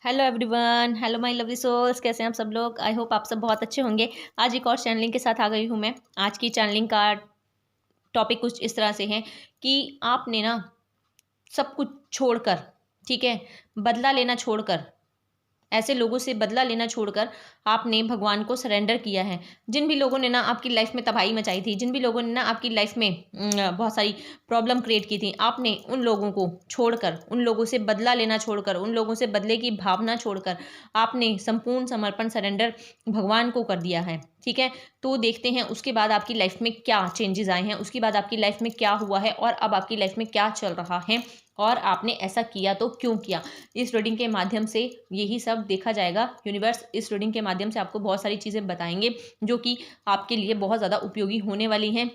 Hello everyone, hello my lovely souls. कैसे हैं आप सब लोग? आई होप आप सब बहुत अच्छे होंगे। आज एक और चैनलिंग के साथ आ गई हूँ मैं। आज की चैनलिंग का टॉपिक कुछ इस तरह से है कि आपने ना सब कुछ छोड़कर, ठीक है, बदला लेना छोड़कर, ऐसे लोगों से बदला लेना छोड़कर आपने भगवान को सरेंडर किया है। जिन भी लोगों ने ना आपकी लाइफ में तबाही मचाई थी, जिन भी लोगों ने ना आपकी लाइफ में बहुत सारी प्रॉब्लम क्रिएट की थी, आपने उन लोगों को छोड़कर, उन लोगों से बदला लेना छोड़कर, उन लोगों से बदले की भावना छोड़कर आपने संपूर्ण समर्पण सरेंडर भगवान को कर दिया है। ठीक है, तो देखते हैं उसके बाद आपकी लाइफ में क्या चेंजेस आए हैं, उसके बाद आपकी लाइफ में क्या हुआ है और अब आपकी लाइफ में क्या चल रहा है और आपने ऐसा किया तो क्यों किया। इस रीडिंग के माध्यम से यही सब देखा जाएगा। यूनिवर्स इस रीडिंग के माध्यम से आपको बहुत सारी चीज़ें बताएंगे जो कि आपके लिए बहुत ज़्यादा उपयोगी होने वाली हैं।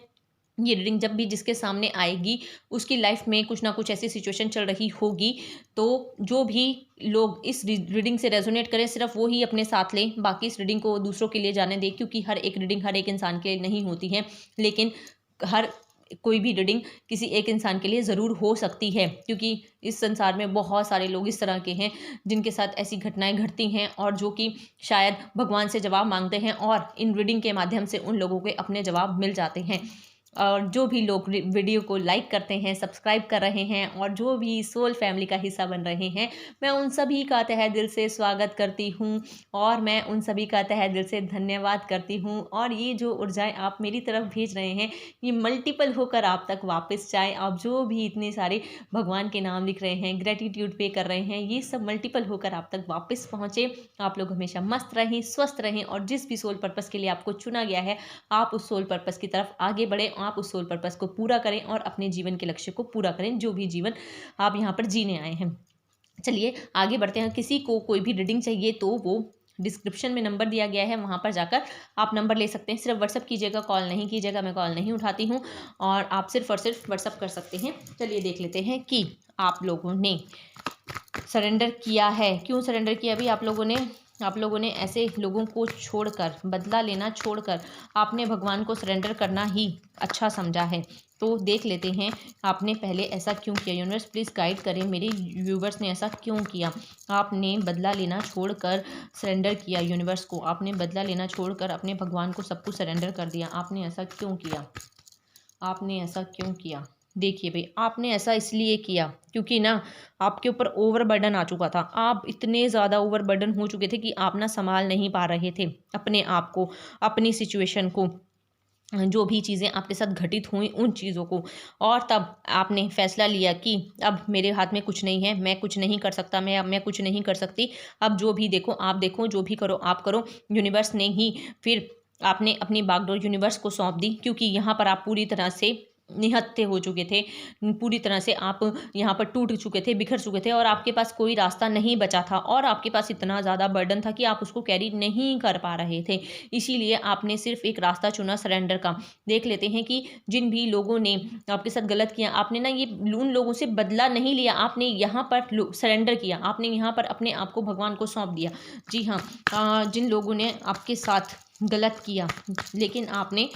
ये रीडिंग जब भी जिसके सामने आएगी उसकी लाइफ में कुछ ना कुछ ऐसी सिचुएशन चल रही होगी, तो जो भी लोग इस रीडिंग से रेजोनेट करें सिर्फ वो ही अपने साथ लें, बाकी इस रीडिंग को दूसरों के लिए जाने दें, क्योंकि हर एक रीडिंग हर एक इंसान के लिए नहीं होती है, लेकिन हर कोई भी रीडिंग किसी एक इंसान के लिए ज़रूर हो सकती है, क्योंकि इस संसार में बहुत सारे लोग इस तरह के हैं जिनके साथ ऐसी घटनाएं घटती हैं और जो कि शायद भगवान से जवाब मांगते हैं और इन रीडिंग के माध्यम से उन लोगों के अपने जवाब मिल जाते हैं। और जो भी लोग वीडियो को लाइक करते हैं, सब्सक्राइब कर रहे हैं और जो भी सोल फैमिली का हिस्सा बन रहे हैं, मैं उन सभी का तहे दिल से स्वागत करती हूँ और मैं उन सभी का तहे दिल से धन्यवाद करती हूँ। और ये जो ऊर्जाएं आप मेरी तरफ भेज रहे हैं ये मल्टीपल होकर आप तक वापस जाए। आप जो भी इतने सारे भगवान के नाम लिख रहे हैं, ग्रेटिट्यूड पे कर रहे हैं, ये सब मल्टीपल होकर आप तक वापस पहुँचे। आप लोग हमेशा मस्त रहें, स्वस्थ रहें और जिस भी सोल पर्पस के लिए आपको चुना गया है आप उस सोल पर्पस की तरफ आगे बढ़ें, आप उस सोल पर्पस को पूरा करें और अपने जीवन के लक्ष्य को पूरा करें, जो भी जीवन आप यहाँ पर जीने आए हैं। चलिए आगे बढ़ते हैं। किसी को कोई भी रीडिंग चाहिए तो वो डिस्क्रिप्शन में नंबर दिया गया है, वहाँ पर जाकर आप नंबर ले सकते हैं। सिर्फ व्हाट्सअप कीजिएगा, कॉल नहीं कीजिएगा, मैं कॉल नहीं उठाती हूँ और आप सिर्फ और सिर्फ व्हाट्सअप कर सकते हैं। चलिए देख लेते हैं कि आप लोगों ने सरेंडर किया है, क्यों सरेंडर किया। अभी आप लोगों ने ऐसे लोगों को छोड़कर, बदला लेना छोड़कर आपने भगवान को सरेंडर करना ही अच्छा समझा है। तो देख लेते हैं आपने पहले ऐसा क्यों किया। यूनिवर्स प्लीज़ गाइड करें, मेरे व्यूवर्स ने ऐसा क्यों किया। आपने बदला लेना छोड़कर सरेंडर किया यूनिवर्स को, आपने बदला लेना छोड़कर अपने भगवान को सब कुछ सरेंडर कर दिया। आपने ऐसा क्यों किया, आपने ऐसा क्यों किया। देखिए भाई, आपने ऐसा इसलिए किया क्योंकि ना आपके ऊपर ओवरबर्डन आ चुका था। आप इतने ज़्यादा ओवरबर्डन हो चुके थे कि आप ना संभाल नहीं पा रहे थे अपने आप को, अपनी सिचुएशन को, जो भी चीज़ें आपके साथ घटित हुई उन चीज़ों को। और तब आपने फैसला लिया कि अब मेरे हाथ में कुछ नहीं है, मैं कुछ नहीं कर सकता, मैं कुछ नहीं कर सकती। अब जो भी देखो आप देखो, जो भी करो आप करो। यूनिवर्स ने ही फिर आपने अपनी बागडोर यूनिवर्स को सौंप दी, क्योंकि यहाँ पर आप पूरी तरह से निहत्थे हो चुके थे, पूरी तरह से आप यहाँ पर टूट चुके थे, बिखर चुके थे और आपके पास कोई रास्ता नहीं बचा था और आपके पास इतना ज़्यादा बर्डन था कि आप उसको कैरी नहीं कर पा रहे थे। इसीलिए आपने सिर्फ एक रास्ता चुना सरेंडर का। देख लेते हैं कि जिन भी लोगों ने आपके साथ गलत किया, आपने ना ये उन लोगों से बदला नहीं लिया, आपने यहाँ पर सरेंडर किया, आपने यहाँ पर अपने आप को भगवान को सौंप दिया। जी हाँ, जिन लोगों ने आपके साथ गलत किया लेकिन आपने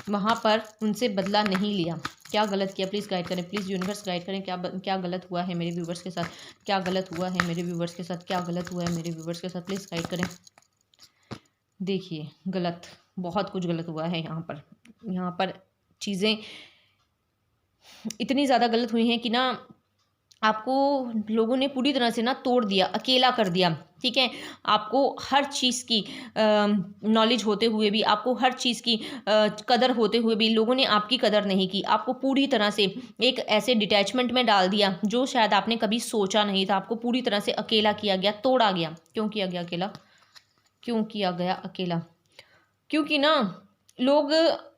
वहाँ पर उनसे बदला नहीं लिया। क्या गलत किया प्लीज़ गाइड करें, प्लीज़ यूनिवर्स गाइड करें। क्या गलत हुआ है मेरे व्यूवर्स के साथ, क्या गलत हुआ है मेरे व्यूवर्स के साथ, क्या गलत हुआ है मेरे व्यूवर्स के साथ, प्लीज़ गाइड करें। देखिए गलत, बहुत कुछ गलत हुआ है यहाँ पर चीज़ें इतनी ज़्यादा गलत हुई हैं कि ना आपको लोगों ने पूरी तरह से ना तोड़ दिया, अकेला कर दिया। ठीक है, आपको हर चीज़ की नॉलेज होते हुए भी, आपको हर चीज़ की कदर होते हुए भी लोगों ने आपकी कदर नहीं की। आपको पूरी तरह से एक ऐसे डिटैचमेंट में डाल दिया जो शायद आपने कभी सोचा नहीं था। आपको पूरी तरह से अकेला किया गया, तोड़ा गया। क्यों किया गया अकेला, क्यों किया गया अकेला? क्योंकि ना लोग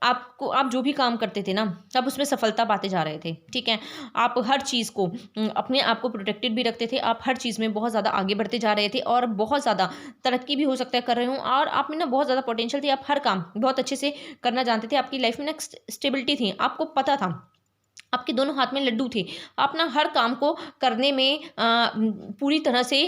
आपको, आप जो भी काम करते थे ना आप उसमें सफलता पाते जा रहे थे। ठीक है, आप हर चीज़ को अपने आप को प्रोटेक्टेड भी रखते थे, आप हर चीज़ में बहुत ज़्यादा आगे बढ़ते जा रहे थे और बहुत ज़्यादा तरक्की भी हो सकता है कर रहे हो और आप में ना बहुत ज़्यादा पोटेंशियल थी। आप हर काम बहुत अच्छे से करना जानते थे, आपकी लाइफ में ना स्टेबिलिटी थी, आपको पता था आपके दोनों हाथ में लड्डू थे। आप ना हर काम को करने में पूरी तरह से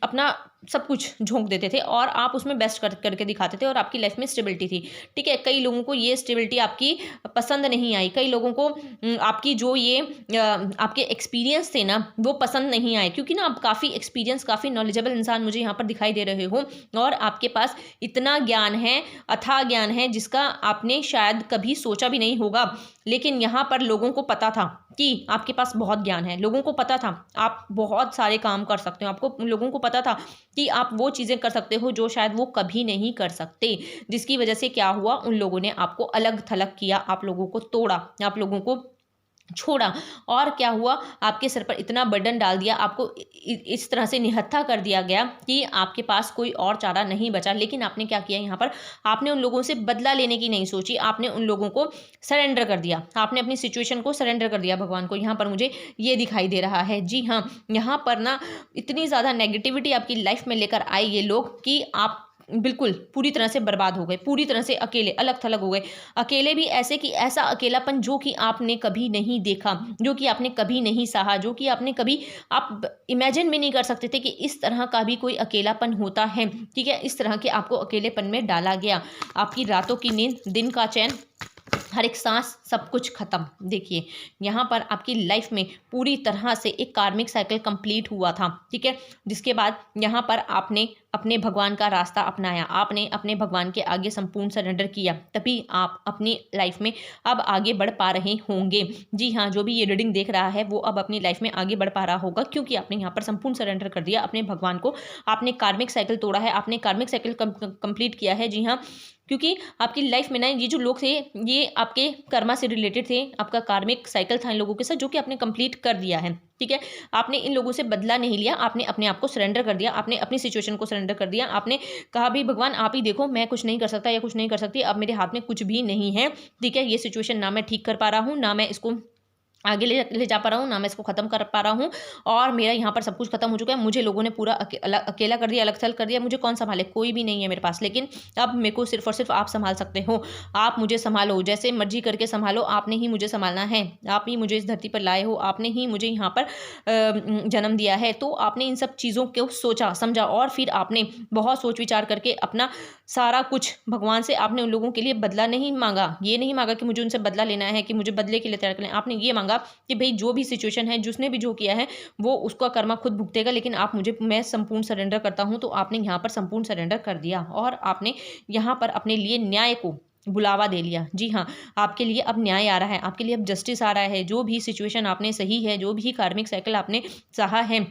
अपना सब कुछ झोंक देते थे और आप उसमें बेस्ट करके दिखाते थे और आपकी लाइफ में स्टेबिलिटी थी। ठीक है, कई लोगों को ये स्टेबिलिटी आपकी पसंद नहीं आई, कई लोगों को आपकी जो ये आपके एक्सपीरियंस थे ना वो पसंद नहीं आए, क्योंकि ना आप काफ़ी एक्सपीरियंस, काफ़ी नॉलेजेबल इंसान मुझे यहाँ पर दिखाई दे रहे हो और आपके पास इतना ज्ञान है, अथाह ज्ञान है जिसका आपने शायद कभी सोचा भी नहीं होगा। लेकिन यहाँ पर लोगों को पता था कि आपके पास बहुत ज्ञान है, लोगों को पता था आप बहुत सारे काम कर सकते हो, आपको लोगों को पता था कि आप वो चीज़ें कर सकते हो जो शायद वो कभी नहीं कर सकते, जिसकी वजह से क्या हुआ, उन लोगों ने आपको अलग थलग किया, आप लोगों को तोड़ा, आप लोगों को छोड़ा और क्या हुआ, आपके सर पर इतना बर्डन डाल दिया, आपको इस तरह से निहत्था कर दिया गया कि आपके पास कोई और चारा नहीं बचा। लेकिन आपने क्या किया यहाँ पर, आपने उन लोगों से बदला लेने की नहीं सोची, आपने उन लोगों को सरेंडर कर दिया, आपने अपनी सिचुएशन को सरेंडर कर दिया भगवान को। यहाँ पर मुझे ये दिखाई दे रहा है। जी हाँ, यहाँ पर ना इतनी ज़्यादा नेगेटिविटी आपकी लाइफ में लेकर आए ये लोग कि आप बिल्कुल पूरी तरह से बर्बाद हो गए, पूरी तरह से अकेले अलग थलग हो गए। अकेले भी ऐसे कि ऐसा अकेलापन जो कि आपने कभी नहीं देखा, जो कि आपने कभी नहीं सहा, जो कि आपने कभी आप इमेजिन भी नहीं कर सकते थे कि इस तरह का भी कोई अकेलापन होता है। ठीक है, इस तरह के आपको अकेलेपन में डाला गया। आपकी रातों की नींद, दिन का चैन, हर एक सांस, सब कुछ खत्म। देखिए यहाँ पर आपकी लाइफ में पूरी तरह से एक कार्मिक साइकिल कंप्लीट हुआ था। ठीक है, जिसके बाद यहाँ पर आपने अपने भगवान का रास्ता अपनाया, आपने अपने भगवान के आगे संपूर्ण सरेंडर किया, तभी आप अपनी लाइफ में अब आगे बढ़ पा रहे होंगे। जी हाँ, जो भी ये रीडिंग देख रहा है वो अब अपनी लाइफ में आगे बढ़ पा रहा होगा, क्योंकि आपने यहाँ पर संपूर्ण सरेंडर कर दिया अपने भगवान को। आपने कार्मिक साइकिल तोड़ा है, आपने कार्मिक साइकिल कंप्लीट किया है। जी हाँ, क्योंकि आपकी लाइफ में ना ये जो लोग थे ये आपके कर्मा से रिलेटेड थे, आपका कार्मिक साइकिल था इन लोगों के साथ, जो कि आपने कंप्लीट कर दिया है। ठीक है, आपने इन लोगों से बदला नहीं लिया, आपने अपने आप को सरेंडर कर दिया, आपने अपनी सिचुएशन को सरेंडर कर दिया। आपने कहा भी भगवान आप ही देखो, मैं कुछ नहीं कर सकता या कुछ नहीं कर सकती, अब मेरे हाथ में कुछ भी नहीं है। ठीक है, ये सिचुएशन ना मैं ठीक कर पा रहा हूँ, ना मैं इसको आगे ले जा पा रहा हूँ, ना मैं इसको ख़त्म कर पा रहा हूँ और मेरा यहाँ पर सब कुछ खत्म हो चुका है। मुझे लोगों ने पूरा अकेला कर दिया, अलग थलग कर दिया। मुझे कौन संभाले, कोई भी नहीं है मेरे पास। लेकिन अब मेरे को सिर्फ और सिर्फ आप संभाल सकते हो। आप मुझे संभालो, जैसे मर्जी करके संभालो, आपने ही मुझे संभालना है। आप ही मुझे इस धरती पर लाए हो, आपने ही मुझे यहाँ पर जन्म दिया है। तो आपने इन सब चीज़ों को सोचा समझा और फिर आपने बहुत सोच विचार करके अपना सारा कुछ भगवान से, आपने उन लोगों के लिए बदला नहीं मांगा। ये नहीं मांगा कि मुझे उनसे बदला लेना है, कि मुझे बदले के लिए तैयार करना है। आपने ये मांगा कि भाई जो भी सिचुएशन है, जिसने भी जो किया है वो उसका कर्मा खुद भुगतेगा, लेकिन आप मुझे, मैं संपूर्ण सरेंडर करता हूं। तो आपने यहाँ पर संपूर्ण सरेंडर कर दिया और आपने यहाँ पर अपने लिए न्याय को बुलावा दे लिया। जी हाँ, आपके लिए अब न्याय आ रहा है, आपके लिए अब जस्टिस आ रहा है। जो भी सिचुएशन आपने सही है, जो भी कार्मिक साइकिल आपने सहा है,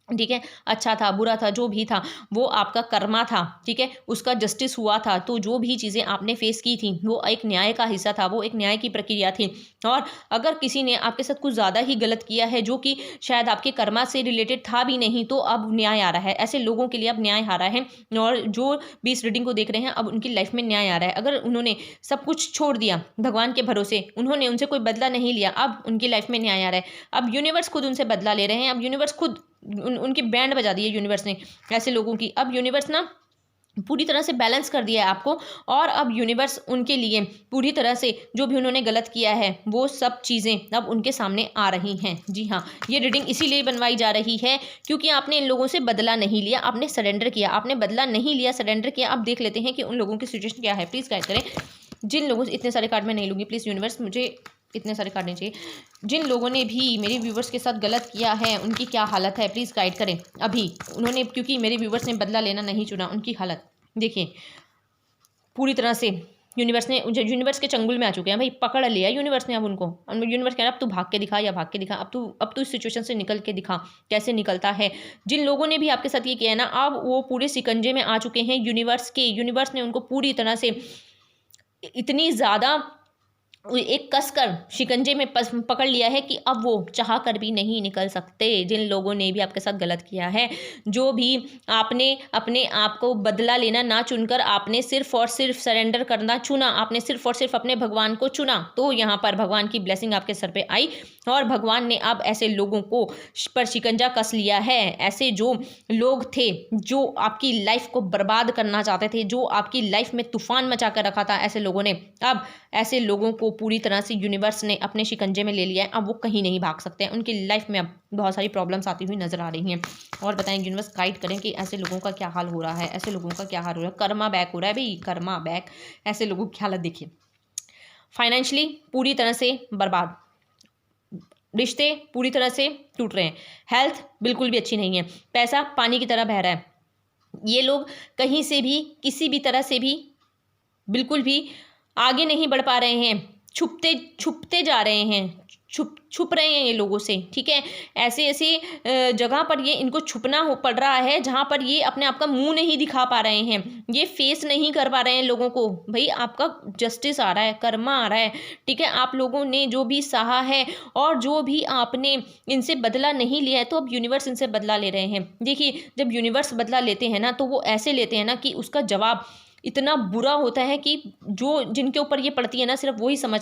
ठीक है, अच्छा था बुरा था जो भी था, वो आपका कर्मा था। ठीक है, उसका जस्टिस हुआ था। तो जो भी चीज़ें आपने फेस की थी वो एक न्याय का हिस्सा था, वो एक न्याय की प्रक्रिया थी। और अगर किसी ने आपके साथ कुछ ज़्यादा ही गलत किया है, जो कि शायद आपके कर्मा से रिलेटेड था भी नहीं, तो अब न्याय आ रहा है। ऐसे लोगों के लिए अब न्याय आ रहा है और जो भी इस रीडिंग को देख रहे हैं अब उनकी लाइफ में न्याय आ रहा है। अगर उन्होंने सब कुछ छोड़ दिया भगवान के भरोसे, उन्होंने उनसे कोई बदला नहीं लिया, अब उनकी लाइफ में न्याय आ रहा है। अब यूनिवर्स खुद उनसे बदला ले रहे हैं, अब यूनिवर्स खुद उनकी बैंड बजा दी है यूनिवर्स ने ऐसे लोगों की। अब यूनिवर्स ना पूरी तरह से बैलेंस कर दिया है आपको और अब यूनिवर्स उनके लिए पूरी तरह से जो भी उन्होंने गलत किया है वो सब चीज़ें अब उनके सामने आ रही हैं। जी हाँ, ये रीडिंग इसीलिए बनवाई जा रही है क्योंकि आपने इन लोगों से बदला नहीं लिया, आपने सरेंडर किया, आपने बदला नहीं लिया, सरेंडर किया। अब देख लेते हैं कि उन लोगों की सिचुएशन क्या है। प्लीज़ गाइड करें। जिन लोगों से, इतने सारे कार्ड मैं नहीं लूँगी प्लीज़ यूनिवर्स, मुझे इतने सारे कार्ड नहीं चाहिए। जिन लोगों ने भी मेरे व्यूवर्स के साथ गलत किया है उनकी क्या हालत है, प्लीज़ गाइड करें। अभी उन्होंने, क्योंकि मेरे व्यूवर्स ने बदला लेना नहीं चुना, उनकी हालत देखिए पूरी तरह से यूनिवर्स के चंगुल में आ चुके हैं भाई, पकड़ लिया यूनिवर्स ने अब उनको। यूनिवर्स कह रहा है अब तू भाग के दिखा या भाग के दिखा, अब तू इस सिचुएशन से निकल के दिखा कैसे निकलता है। जिन लोगों ने भी आपके साथ ये किया है ना, अब वो पूरे शिकंजे में आ चुके हैं यूनिवर्स के। यूनिवर्स ने उनको पूरी तरह से इतनी ज़्यादा एक कसकर शिकंजे में पकड़ लिया है कि अब वो चाह कर भी नहीं निकल सकते। जिन लोगों ने भी आपके साथ गलत किया है, जो भी आपने अपने आप को बदला लेना ना चुनकर आपने सिर्फ और सिर्फ सरेंडर करना चुना, आपने सिर्फ और सिर्फ अपने भगवान को चुना, तो यहाँ पर भगवान की ब्लेसिंग आपके सर पे आई और भगवान ने अब ऐसे लोगों को पर शिकंजा कस लिया है। ऐसे जो लोग थे जो आपकी लाइफ को बर्बाद करना चाहते थे, जो आपकी लाइफ में तूफान मचा कर रखा था, ऐसे लोगों ने अब ऐसे लोगों को पूरी तरह से यूनिवर्स ने अपने शिकंजे में ले लिया है। अब वो कहीं नहीं भाग सकते हैं। उनकी लाइफ में अब बहुत सारी प्रॉब्लम्स आती हुई नजर आ रही हैं। और बताएं यूनिवर्स गाइड करें कि ऐसे लोगों का क्या हाल हो रहा है, ऐसे लोगों का क्या हाल हो रहा है। कर्मा बैक हो रहा है भाई, कर्मा बैक। ऐसे लोगों की हालत देखिए, फाइनेंशियली पूरी तरह से बर्बाद, रिश्ते पूरी तरह से टूट रहे हैं, हेल्थ बिल्कुल भी अच्छी नहीं है, पैसा पानी की तरह बह रहा है। ये लोग कहीं से भी किसी भी तरह से भी बिल्कुल भी आगे नहीं बढ़ पा रहे हैं, छुपते छुपते जा रहे हैं, छुप रहे हैं ये लोगों से। ठीक है, ऐसे ऐसे जगह पर ये इनको छुपना हो पड़ रहा है जहाँ पर ये अपने आप का मुंह नहीं दिखा पा रहे हैं, ये फेस नहीं कर पा रहे हैं लोगों को। भाई आपका जस्टिस आ रहा है, कर्मा आ रहा है। ठीक है, आप लोगों ने जो भी सहा है और जो भी आपने इनसे बदला नहीं लिया है, तो अब यूनिवर्स इनसे बदला ले रहे हैं। देखिए, जब यूनिवर्स बदला लेते हैं ना, तो वो ऐसे लेते हैं ना कि उसका जवाब इतना बुरा होता है कि जो जिनके ऊपर ये पड़ती है ना, सिर्फ वही समझ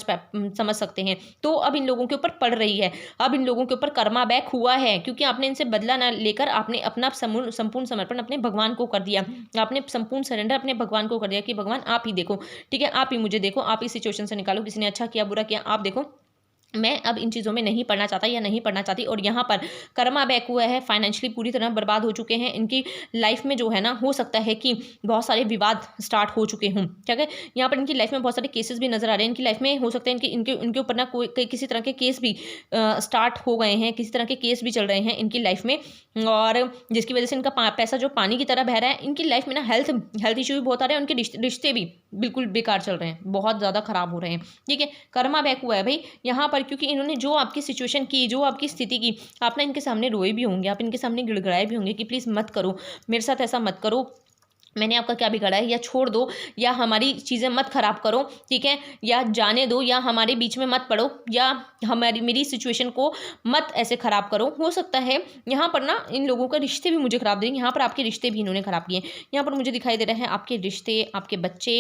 सकते हैं। तो अब इन लोगों के ऊपर पड़ रही है, अब इन लोगों के ऊपर कर्मा बैक हुआ है, क्योंकि आपने इनसे बदला ना लेकर आपने अपना संपूर्ण समर्पण अपने भगवान को कर दिया, आपने संपूर्ण सरेंडर अपने भगवान को कर दिया कि भगवान आप ही देखो। ठीक है, आप ही मुझे देखो, आप इस सिचुएशन से निकालो, किसी ने अच्छा किया बुरा किया आप देखो, मैं अब इन चीज़ों में नहीं पढ़ना चाहता या नहीं पढ़ना चाहती। और यहाँ पर कर्मा बैक हुआ है, फाइनेंशियली पूरी तरह बर्बाद हो चुके हैं। इनकी लाइफ में जो है ना, हो सकता है कि बहुत सारे विवाद स्टार्ट हो चुके हों। ठीक है, यहाँ पर इनकी लाइफ में बहुत सारे केसेस भी नजर आ रहे हैं। इनकी लाइफ में हो सकता है इनके ऊपर ना कोई किसी तरह के केस भी स्टार्ट हो गए हैं, किसी तरह के केस भी चल रहे हैं इनकी लाइफ में, और जिसकी वजह से इनका पैसा जो पानी की तरह बह रहा है। इनकी लाइफ में ना हेल्थ इशू भी बहुत आ रहे हैं, उनके रिश्ते भी बिल्कुल बेकार चल रहे हैं, बहुत ज़्यादा खराब हो रहे हैं। ठीक है, कर्मा बैक हुआ है भाई यहाँ पर, क्योंकि इन्होंने जो आपकी सिचुएशन की, जो आपकी स्थिति की, आप ना इनके सामने रोए भी होंगे, आप इनके सामने गिड़गिड़ाए भी होंगे कि प्लीज़ मत करो मेरे साथ, ऐसा मत करो, मैंने आपका क्या बिगाड़ा है, या छोड़ दो, या हमारी चीज़ें मत खराब करो। ठीक है, या जाने दो, या हमारे बीच में मत पड़ो, या मेरी सिचुएशन को मत ऐसे खराब करो। हो सकता है यहाँ पर ना इन लोगों का रिश्ते भी मुझे खराब देंगे, यहाँ पर आपके रिश्ते भी इन्होंने खराब किए। यहाँ पर मुझे दिखाई दे रहा है आपके रिश्ते, आपके बच्चे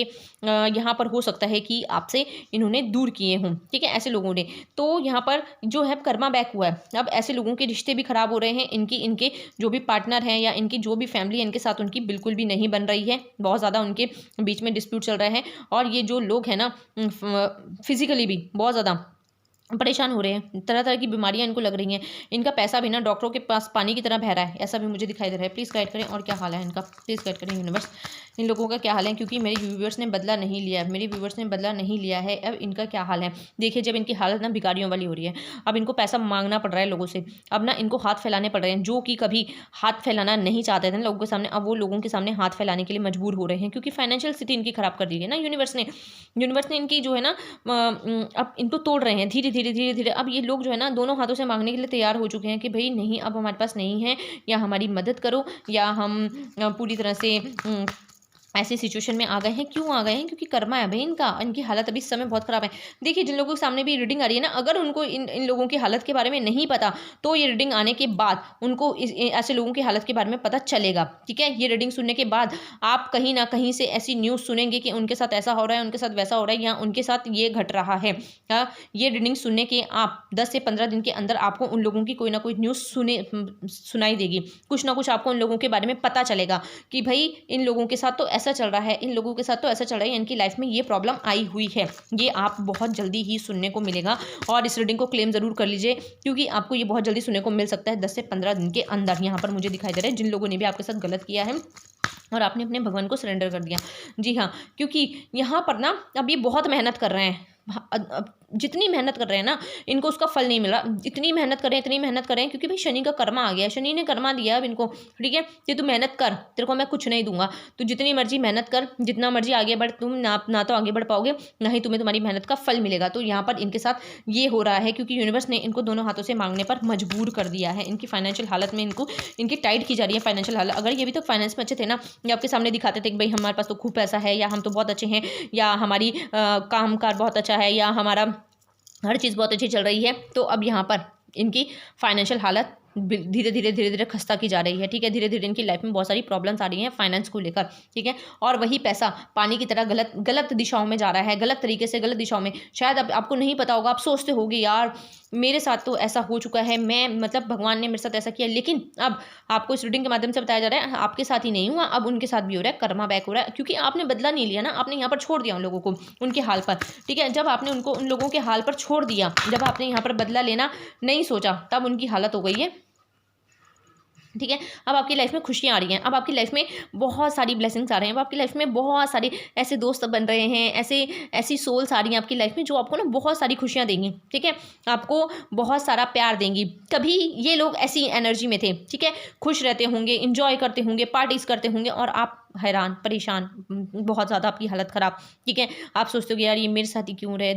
यहाँ पर हो सकता है कि आपसे इन्होंने दूर किए हों। ठीक है, ऐसे लोगों ने, तो यहाँ पर जो है कर्मा बैक हुआ है। अब ऐसे लोगों के रिश्ते भी खराब हो रहे हैं, इनके जो भी पार्टनर हैं या इनकी जो भी फैमिली है, इनके साथ उनकी बिल्कुल भी नहीं बन रही है, बहुत ज़्यादा उनके बीच में डिस्प्यूट चल रहे हैं। और ये जो लोग हैं ना, फिजिकली भी बहुत ज़्यादा परेशान हो रहे हैं, तरह तरह की बीमारियां इनको लग रही हैं। इनका पैसा भी ना डॉक्टरों के पास पानी की तरह बह रहा है, ऐसा भी मुझे दिखाई दे रहा है। प्लीज़ गाइड करें, और क्या हाल है इनका, प्लीज़ गाइड करें यूनिवर्स, इन लोगों का क्या हाल है, क्योंकि मेरे व्यूवर्स ने बदला नहीं लिया, मेरे व्यूवर्स ने बदला नहीं लिया है। अब इनका क्या हाल है देखिए, जब इनकी हालत ना भिखारियों वाली हो रही है, अब इनको पैसा मांगना पड़ रहा है लोगों से, अब ना इनको हाथ फैलाने पड़ रहे हैं, जो कि कभी हाथ फैलाना नहीं चाहते थे ना लोगों के सामने, अब वो लोगों के सामने हाथ फैलाने के लिए मजबूर हो रहे हैं, क्योंकि फाइनेंशियल स्थिति इनकी खराब कर दी है ना यूनिवर्स ने इनकी जो है ना, अब इनको तोड़ रहे हैं धीरे धीरे धीरे धीरे। अब ये लोग जो है ना, दोनों हाथों से मांगने के लिए तैयार हो चुके हैं कि भाई नहीं, अब हमारे पास नहीं है, या हमारी मदद करो, या हम पूरी तरह से ऐसी सिचुएशन में आ गए हैं। क्यों आ गए हैं? क्योंकि कर्मा है भाई इनका, इनकी हालत अभी इस समय बहुत ख़राब है। देखिए, जिन लोगों के सामने भी रीडिंग आ रही है ना, अगर उनको इन लोगों की हालत के बारे में नहीं पता, तो ये रीडिंग आने के बाद उनको ऐसे लोगों की हालत के बारे में पता चलेगा। ठीक है, ये रीडिंग सुनने के बाद आप कहीं ना कहीं से ऐसी न्यूज़ सुनेंगे कि उनके साथ ऐसा हो रहा है, उनके साथ वैसा हो रहा है, या उनके साथ ये घट रहा है। ये रीडिंग सुनने के आप 10 से 15 दिन के अंदर आपको उन लोगों की कोई ना कोई न्यूज़ सुनाई देगी, कुछ ना कुछ आपको उन लोगों के बारे में पता चलेगा कि भाई इन लोगों के साथ तो ऐसा चल रहा है, इन लोगों के साथ तो ऐसा चल रहा है, इनकी लाइफ में ये प्रॉब्लम आई हुई है। ये आप बहुत जल्दी ही सुनने को मिलेगा, और इस रीडिंग को क्लेम ज़रूर कर लीजिए, क्योंकि आपको ये बहुत जल्दी सुनने को मिल सकता है 10 से 15 दिन के अंदर। यहाँ पर मुझे दिखाई दे रहा है जिन लोगों ने भी आपके साथ गलत किया है और आपने अपने भगवान को सरेंडर कर दिया। जी हाँ, क्योंकि यहाँ पर ना अब ये बहुत मेहनत कर रहे हैं, अब जितनी मेहनत कर रहे हैं ना, इनको उसका फल नहीं मिला। इतनी मेहनत करें, इतनी मेहनत करें, क्योंकि भाई शनि का कर्मा आ गया, शनि ने कर्मा दिया अब इनको। ठीक है, कि तू मेहनत कर, तेरे को मैं कुछ नहीं दूंगा, तू जितनी मर्जी मेहनत कर, जितना मर्जी आगे बढ़, तुम ना तो आगे बढ़ पाओगे, ना ही तुम्हें तुम्हारी मेहनत का फल मिलेगा। तो यहाँ पर इनके साथ ये हो रहा है, क्योंकि यूनिवर्स ने इनको दोनों हाथों से मांगने पर मजबूर कर दिया है। इनकी फाइनेंशियल हालत में इनकी टाइट की जा रही है फाइनेंशियल हालत। अगर ये भी तो फाइनेंस में अच्छे थे ना, ये आपके सामने दिखाते थे कि भाई हमारे पास तो खूब पैसा है, या हम तो बहुत अच्छे हैं, या हमारी कामकाज बहुत अच्छा है, या हमारा हर चीज़ बहुत अच्छी चल रही है, तो अब यहाँ पर इनकी फाइनेंशियल हालत धीरे धीरे खस्ता की जा रही है। ठीक है, धीरे धीरे इनकी लाइफ में बहुत सारी प्रॉब्लम्स आ रही हैं फाइनेंस को लेकर। ठीक है, और वही पैसा पानी की तरह गलत दिशाओं में जा रहा है, गलत तरीके से, गलत दिशाओं में। शायद अब आपको नहीं पता होगा, आप सोचते होगे यार मेरे साथ तो ऐसा हो चुका है, मैं मतलब भगवान ने मेरे साथ ऐसा किया, लेकिन अब आपको इस रीडिंग के माध्यम से बताया जा रहा है आपके साथ ही नहीं हुआ, अब उनके साथ भी हो रहा है, कर्मा बैक हो रहा है, क्योंकि आपने बदला नहीं लिया ना, आपने यहाँ पर छोड़ दिया उन लोगों को उनके हाल पर। ठीक है, जब आपने उनको उन लोगों के हाल पर छोड़ दिया, जब आपने यहाँ पर बदला लेना नहीं सोचा, तब उनकी हालत हो गई है। ठीक है, अब आपकी लाइफ में खुशियाँ आ रही हैं, अब आपकी लाइफ में बहुत सारी ब्लेसिंग्स आ रहे हैं, अब आपकी लाइफ में बहुत सारे ऐसे दोस्त बन रहे हैं, ऐसी सोल्स आ रही हैं आपकी लाइफ में जो आपको ना बहुत सारी खुशियाँ देंगी। ठीक है, आपको बहुत सारा प्यार देंगी। कभी ये लोग ऐसी एनर्जी में थे, ठीक है, खुश रहते होंगे, इंजॉय करते होंगे, पार्टीज करते होंगे, और आप हैरान परेशान, बहुत ज़्यादा आपकी हालत ख़राब। ठीक है, आप सोचते हो कि यार ये मेरे साथ ही क्यों रहे,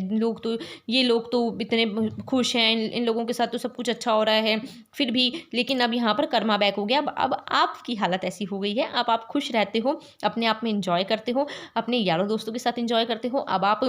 ये लोग तो इतने खुश हैं, इन लोगों के साथ तो सब कुछ अच्छा हो रहा है, फिर भी। लेकिन अब यहाँ पर कर्मा बैक हो गया, अब आपकी हालत ऐसी हो गई है, अब आप खुश रहते हो, अपने आप में इंजॉय करते हो, अपने यारों दोस्तों के साथ इंजॉय करते हो, अब आप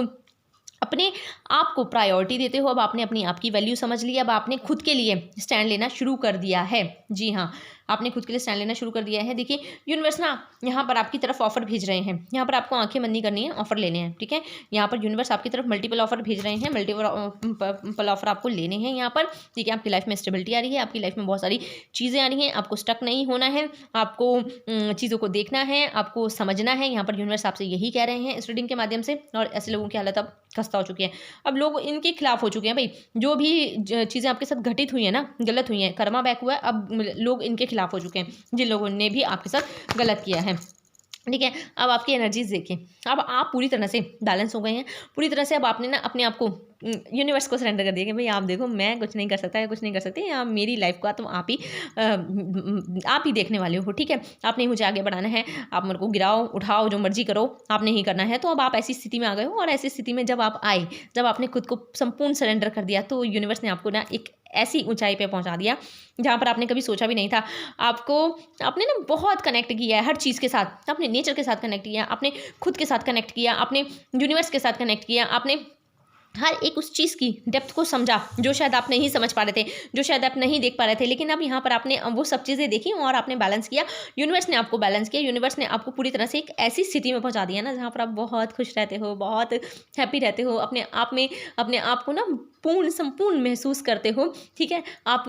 अपने आप को प्रायोरिटी देते हो, अब आपने अपनी आप की वैल्यू समझ ली, अब आपने खुद के लिए स्टैंड लेना शुरू कर दिया है। जी हाँ, आपने खुद के लिए स्टैंड लेना शुरू कर दिया है। देखिए, यूनिवर्स ना यहाँ पर आपकी तरफ ऑफर भेज रहे हैं, यहाँ पर आपको आंखें बंद नहीं करनी है, ऑफर लेने हैं। ठीक है, यहाँ पर यूनिवर्स आपकी तरफ मल्टीपल ऑफर भेज रहे हैं, मल्टीपल ऑफर आपको लेने हैं यहाँ पर। ठीक है, आपकी लाइफ में स्टेबिलिटी आ रही है, आपकी लाइफ में बहुत सारी चीज़ें आ रही हैं, आपको स्टक नहीं होना है, आपको चीज़ों को देखना है, आपको समझना है। यहाँ पर यूनिवर्स आपसे यही कह रहे हैं इस रीडिंग के माध्यम से। और ऐसे लोगों की हालत अब खस्ता हो चुकी है, अब लोग इनके खिलाफ हो चुके हैं। भाई, जो भी चीज़ें आपके साथ घटित हुई है ना, गलत हुई हैं, कर्मा बैक हुआ है, अब लोग इनके खिलाफ हो चुके हैं, जिन लोगों ने भी आपके साथ गलत किया है। ठीक है, अब आपकी एनर्जीज देखिए, अब आप पूरी तरह से बैलेंस हो गए हैं, पूरी तरह से अब आपने ना अपने आप को यूनिवर्स को सरेंडर कर दिया कि भाई आप देखो, मैं कुछ नहीं कर सकता या कुछ नहीं कर सकती, या मेरी लाइफ का तो आप ही देखने वाले हो। ठीक है, आपने ही मुझे आगे बढ़ाना है, आप मेरे को गिराओ उठाओ जो मर्जी करो, आपने ही करना है। तो अब आप ऐसी स्थिति में आ गए हो, और ऐसी स्थिति में जब आप आए, जब आपने खुद को संपूर्ण सरेंडर कर दिया, तो यूनिवर्स ने आपको ना एक ऐसी ऊंचाई पे पहुंचा दिया जहां पर आपने कभी सोचा भी नहीं था। आपने ना बहुत कनेक्ट किया है हर चीज़ के साथ, आपने नेचर के साथ कनेक्ट किया, आपने खुद के साथ कनेक्ट किया, आपने यूनिवर्स के साथ कनेक्ट किया, आपने हर एक उस चीज़ की डेप्थ को समझा जो शायद आप नहीं समझ पा रहे थे, जो शायद आप नहीं देख पा रहे थे। लेकिन अब यहाँ पर आपने वो सब चीज़ें देखी और आपने बैलेंस किया, यूनिवर्स ने आपको बैलेंस किया, यूनिवर्स ने आपको पूरी तरह से एक ऐसी स्थिति में पहुँचा दिया ना, जहाँ पर आप बहुत खुश रहते हो, बहुत हैप्पी रहते हो, अपने आप में अपने आप को ना संपूर्ण महसूस करते हो। ठीक है, आप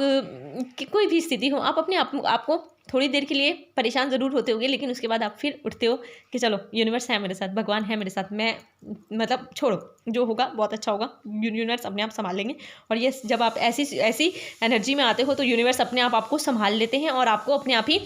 कोई भी स्थिति हो, आप अपने आपको थोड़ी देर के लिए परेशान ज़रूर होते होगे, लेकिन उसके बाद आप फिर उठते हो कि चलो यूनिवर्स है मेरे साथ, भगवान है मेरे साथ, मैं मतलब छोड़ो, जो होगा बहुत अच्छा होगा, यूनिवर्स अपने आप संभाल लेंगे। और ये जब आप ऐसी एनर्जी में आते हो, तो यूनिवर्स अपने आप आपको संभाल लेते हैं और आपको अपने आप ही